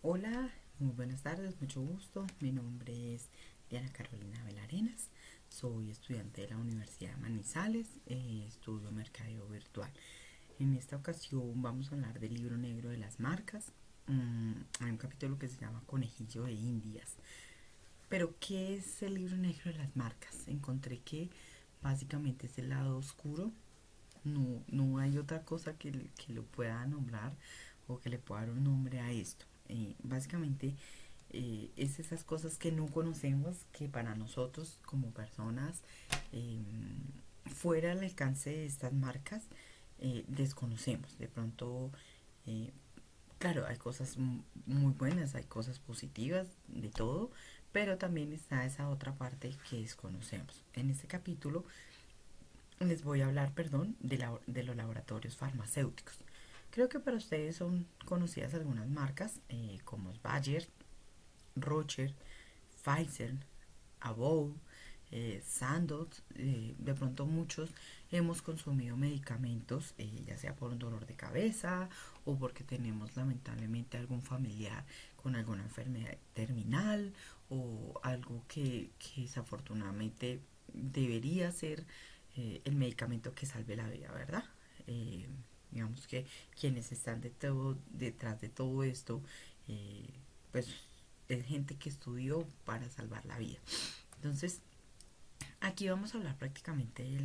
Hola, muy buenas tardes, mucho gusto. Mi nombre es Diana Carolina Velarenas. Soy estudiante de la Universidad de Manizales, estudio mercadeo virtual. En esta ocasión vamos a hablar del libro negro de las marcas. Hay un capítulo que se llama Conejillo de Indias. Pero, ¿qué es el libro negro de las marcas? Encontré que básicamente es el lado oscuro. No hay otra cosa que lo pueda nombrar o que le pueda dar un nombre a esto. Básicamente es esas cosas que no conocemos, que para nosotros como personas eh, fuera del alcance de estas marcas desconocemos. De pronto, eh, claro, hay cosas muy buenas, hay cosas positivas, de todo, pero también está esa otra parte que desconocemos. En este capítulo les voy a hablar, perdón, de los laboratorios farmacéuticos. Creo que para ustedes son conocidas algunas marcas como Bayer, Rocher, Pfizer, Avon, Sandoz. De pronto muchos hemos consumido medicamentos, ya sea por un dolor de cabeza o porque tenemos lamentablemente algún familiar con alguna enfermedad terminal o algo que desafortunadamente debería ser el medicamento que salve la vida, ¿verdad? Eh, digamos que quienes están detrás de todo esto, eh, pues es gente que estudió para salvar la vida. Entonces, aquí vamos a hablar prácticamente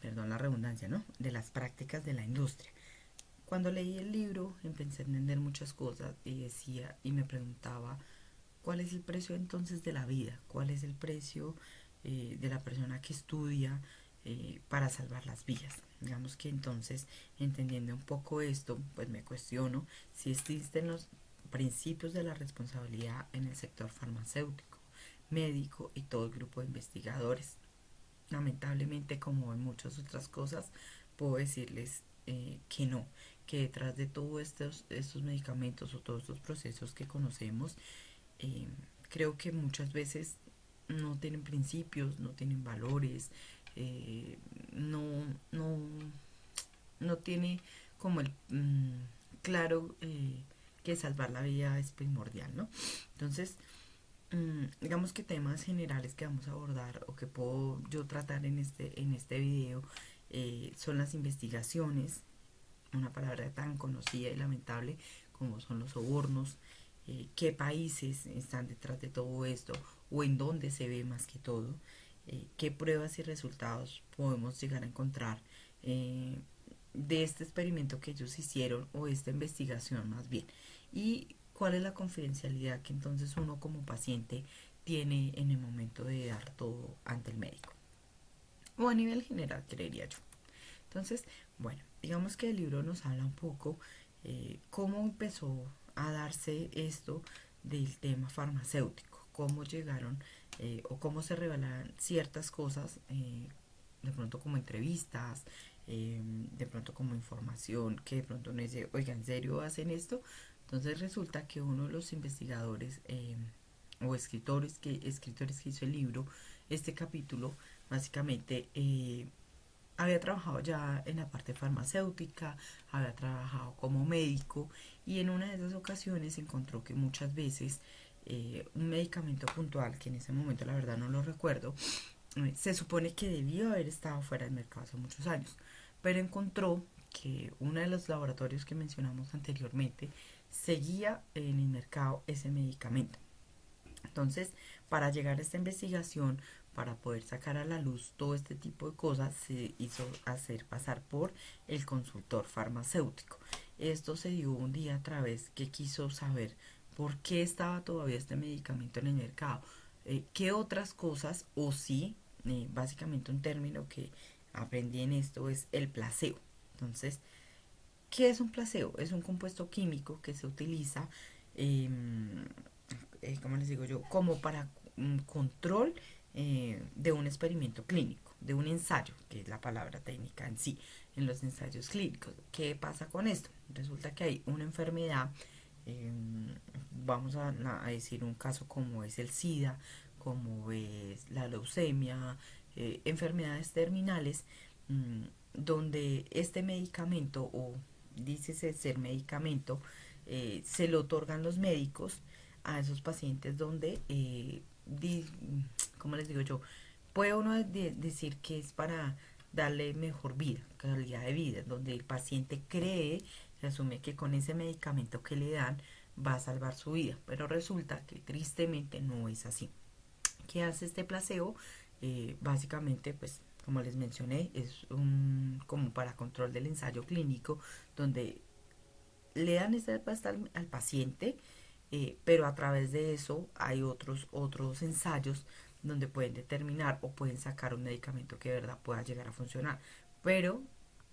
perdón la redundancia, ¿no? De las prácticas de la industria. Cuando leí el libro empecé a entender muchas cosas y decía y me preguntaba cuál es el precio entonces de la vida, cuál es el precio de la persona que estudia para salvar las vidas. Digamos que entonces, entendiendo un poco esto, pues me cuestiono si existen los principios de la responsabilidad en el sector farmacéutico, médico y todo el grupo de investigadores. Lamentablemente, como en muchas otras cosas, puedo decirles que no, que detrás de todos estos medicamentos o todos estos procesos que conocemos, eh, creo que muchas veces no tienen principios, no tienen valores, eh, no, no, no tiene como el claro que salvar la vida es primordial, ¿no? Entonces, digamos que temas generales que vamos a abordar o que puedo yo tratar en este video son las investigaciones, una palabra tan conocida y lamentable como son los sobornos, qué países están detrás de todo esto o en dónde se ve más que todo, qué pruebas y resultados podemos llegar a encontrar de este experimento que ellos hicieron o esta investigación más bien, y cuál es la confidencialidad que entonces uno como paciente tiene en el momento de dar todo ante el médico o a nivel general, creería yo. Entonces, bueno, digamos que el libro nos habla un poco cómo empezó a darse esto del tema farmacéutico, cómo llegaron o cómo se revelaron ciertas cosas, de pronto como entrevistas, de pronto como información, que de pronto uno dice, oiga, ¿en serio hacen esto? Entonces resulta que uno de los investigadores o escritores que hizo el libro, este capítulo, básicamente había trabajado ya en la parte farmacéutica, había trabajado como médico y en una de esas ocasiones encontró que muchas veces un medicamento puntual, que en ese momento la verdad no lo recuerdo, se supone que debió haber estado fuera del mercado hace muchos años, pero encontró que uno de los laboratorios que mencionamos anteriormente seguía en el mercado ese medicamento. Entonces, para llegar a esta investigación, para poder sacar a la luz todo este tipo de cosas, se hizo hacer pasar por el consultor farmacéutico. Esto se dio un día a través que quiso saber por qué estaba todavía este medicamento en el mercado, qué otras cosas, o sí, básicamente un término que aprendí en esto es el placebo. Entonces, ¿qué es un placebo? Es un compuesto químico que se utiliza eh, ¿cómo les digo yo? Como para un control de un experimento clínico, de un ensayo, que es la palabra técnica en sí, en los ensayos clínicos. ¿Qué pasa con esto? Resulta que hay una enfermedad, eh, vamos a decir un caso como es el SIDA, como es la leucemia, enfermedades terminales, donde este medicamento, o dícese ser medicamento, se lo otorgan los médicos a esos pacientes donde, ¿cómo les digo yo? Puede uno decir que es para darle mejor vida, calidad de vida, donde el paciente cree, se asume que con ese medicamento que le dan va a salvar su vida, pero resulta que tristemente no es así. ¿Qué hace este placebo? Básicamente, pues, como les mencioné, es un como para control del ensayo clínico, donde le dan esta pasta al paciente, pero a través de eso hay otros ensayos donde pueden determinar o pueden sacar un medicamento que de verdad pueda llegar a funcionar, pero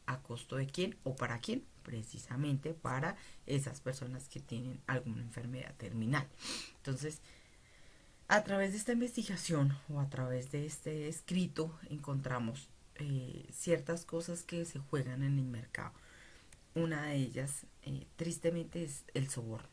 a costo de quién o para quién, precisamente para esas personas que tienen alguna enfermedad terminal. Entonces, a través de esta investigación o a través de este escrito encontramos ciertas cosas que se juegan en el mercado. Una de ellas, tristemente, es el soborno.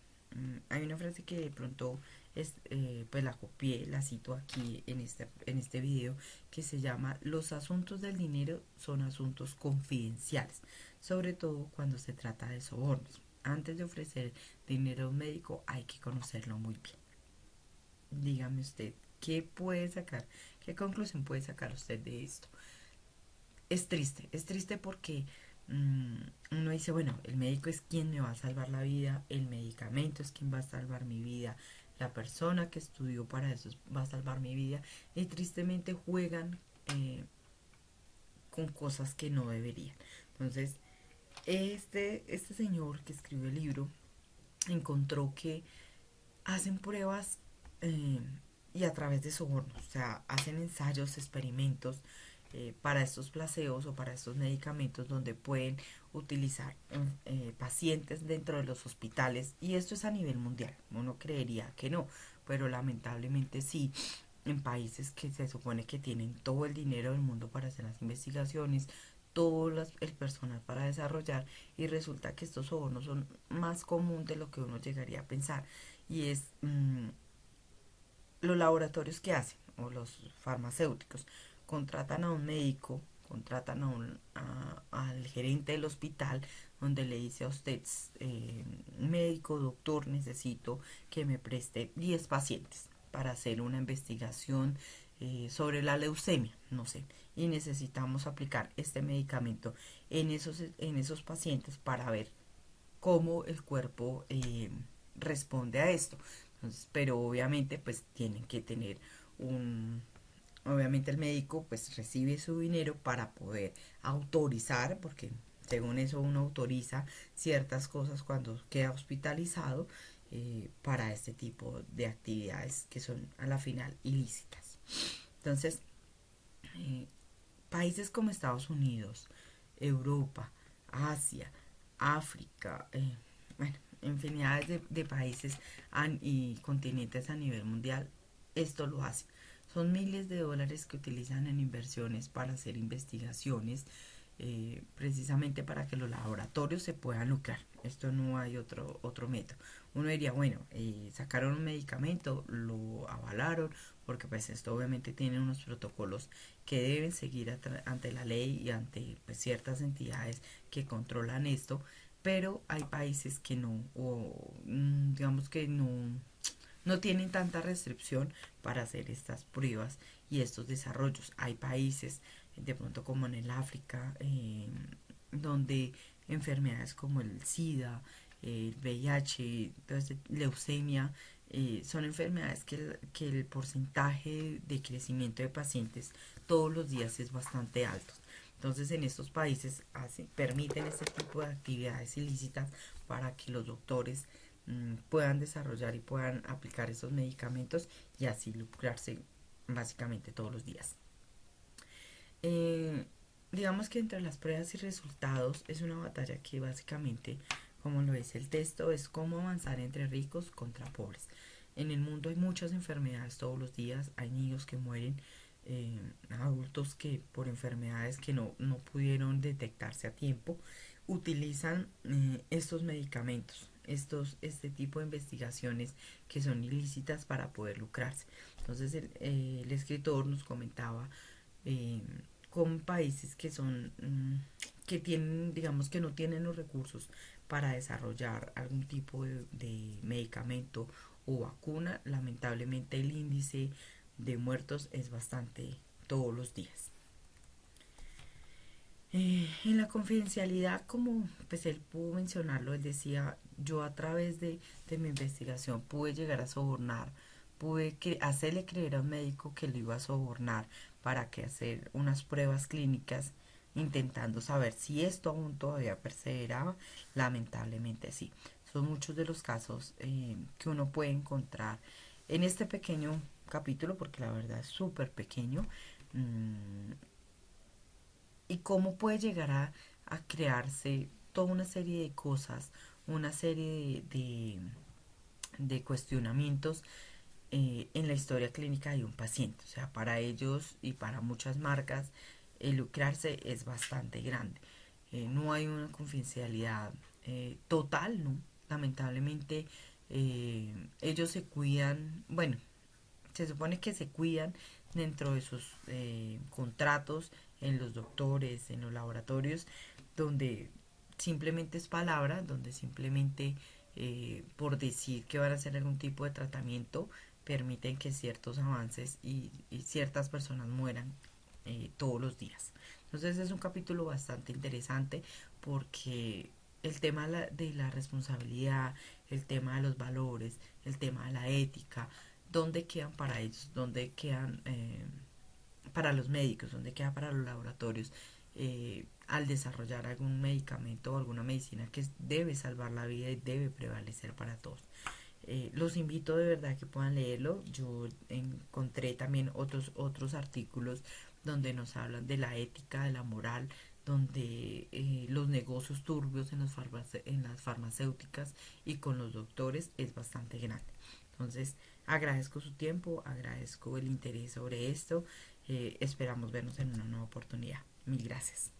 Hay una frase que de pronto pues la copié, la cito aquí en este video, que se llama: los asuntos del dinero son asuntos confidenciales, sobre todo cuando se trata de sobornos. Antes de ofrecer dinero a un médico hay que conocerlo muy bien. Dígame usted, ¿qué puede sacar? ¿Qué conclusión puede sacar usted de esto? Es triste porque mmm, uno dice, bueno, el médico es quien me va a salvar la vida, el medicamento es quien va a salvar mi vida, la persona que estudió para eso va a salvar mi vida, y tristemente juegan con cosas que no deberían. Entonces, este señor que escribió el libro encontró que hacen pruebas eh, y a través de sobornos, o sea, hacen ensayos, experimentos para estos placebos o para estos medicamentos donde pueden utilizar pacientes dentro de los hospitales, y esto es a nivel mundial. Uno creería que no, pero lamentablemente sí, en países que se supone que tienen todo el dinero del mundo para hacer las investigaciones, todo el personal para desarrollar, y resulta que estos sobornos son más común de lo que uno llegaría a pensar. Y es los laboratorios que hacen, o los farmacéuticos, contratan a un médico, contratan al gerente del hospital, donde le dice a usted, médico, doctor, necesito que me preste 10 pacientes para hacer una investigación sobre la leucemia, no sé, y necesitamos aplicar este medicamento en esos pacientes para ver cómo el cuerpo responde a esto. Entonces, pero obviamente pues tienen que tener un, obviamente el médico pues recibe su dinero para poder autorizar, porque según eso uno autoriza ciertas cosas cuando queda hospitalizado, para este tipo de actividades que son a la final ilícitas. Entonces, eh, países como Estados Unidos, Europa, Asia, África, bueno, infinidades de países y continentes a nivel mundial, esto lo hacen. Son miles de dólares que utilizan en inversiones para hacer investigaciones, precisamente para que los laboratorios se puedan lucrar. Esto no hay otro método. Uno diría, bueno, sacaron un medicamento, lo avalaron, porque pues esto obviamente tiene unos protocolos que deben seguir ante la ley y ante pues, ciertas entidades que controlan esto, pero hay países que no, o digamos que no tienen tanta restricción para hacer estas pruebas y estos desarrollos. Hay países, de pronto como en el África, donde enfermedades como el SIDA, el VIH, entonces, leucemia, son enfermedades que el porcentaje de crecimiento de pacientes todos los días es bastante alto. Entonces en estos países permiten este tipo de actividades ilícitas para que los doctores puedan desarrollar y puedan aplicar esos medicamentos y así lucrarse básicamente todos los días. Eh, digamos que entre las pruebas y resultados es una batalla que básicamente, como lo dice el texto, es cómo avanzar entre ricos contra pobres. En el mundo hay muchas enfermedades todos los días, hay niños que mueren, eh, adultos que por enfermedades que no pudieron detectarse a tiempo, utilizan estos medicamentos, este tipo de investigaciones que son ilícitas para poder lucrarse. Entonces el escritor nos comentaba eh, con países que son que tienen, digamos que no tienen los recursos para desarrollar algún tipo de medicamento o vacuna, lamentablemente el índice de muertos es bastante todos los días. En la confidencialidad, como pues él pudo mencionarlo, él decía, yo a través de mi investigación pude llegar a sobornar, hacerle creer a un médico que lo iba a sobornar para que hacer unas pruebas clínicas intentando saber si esto aún todavía perseveraba. Lamentablemente sí. Son muchos de los casos que uno puede encontrar en este pequeño capítulo, porque la verdad es súper pequeño. mmm, y cómo puede llegar a crearse toda una serie de cosas, una serie de cuestionamientos en la historia clínica de un paciente. O sea, para ellos y para muchas marcas, el lucrarse es bastante grande. No hay una confidencialidad total, ¿no? Lamentablemente, ellos se cuidan, bueno, se supone que se cuidan dentro de sus contratos en los doctores, en los laboratorios, donde simplemente es palabra, donde simplemente por decir que van a hacer algún tipo de tratamiento, permiten que ciertos avances y ciertas personas mueran todos los días. Entonces es un capítulo bastante interesante porque el tema de la responsabilidad, el tema de los valores, el tema de la ética, dónde quedan para ellos, dónde quedan para los médicos, dónde queda para los laboratorios al desarrollar algún medicamento o alguna medicina que debe salvar la vida y debe prevalecer para todos. Los invito de verdad que puedan leerlo. Yo encontré también otros artículos donde nos hablan de la ética, de la moral, donde los negocios turbios en las farmacéuticas y con los doctores es bastante grande. Entonces, agradezco su tiempo, agradezco el interés sobre esto. Esperamos vernos en una nueva oportunidad. Mil gracias.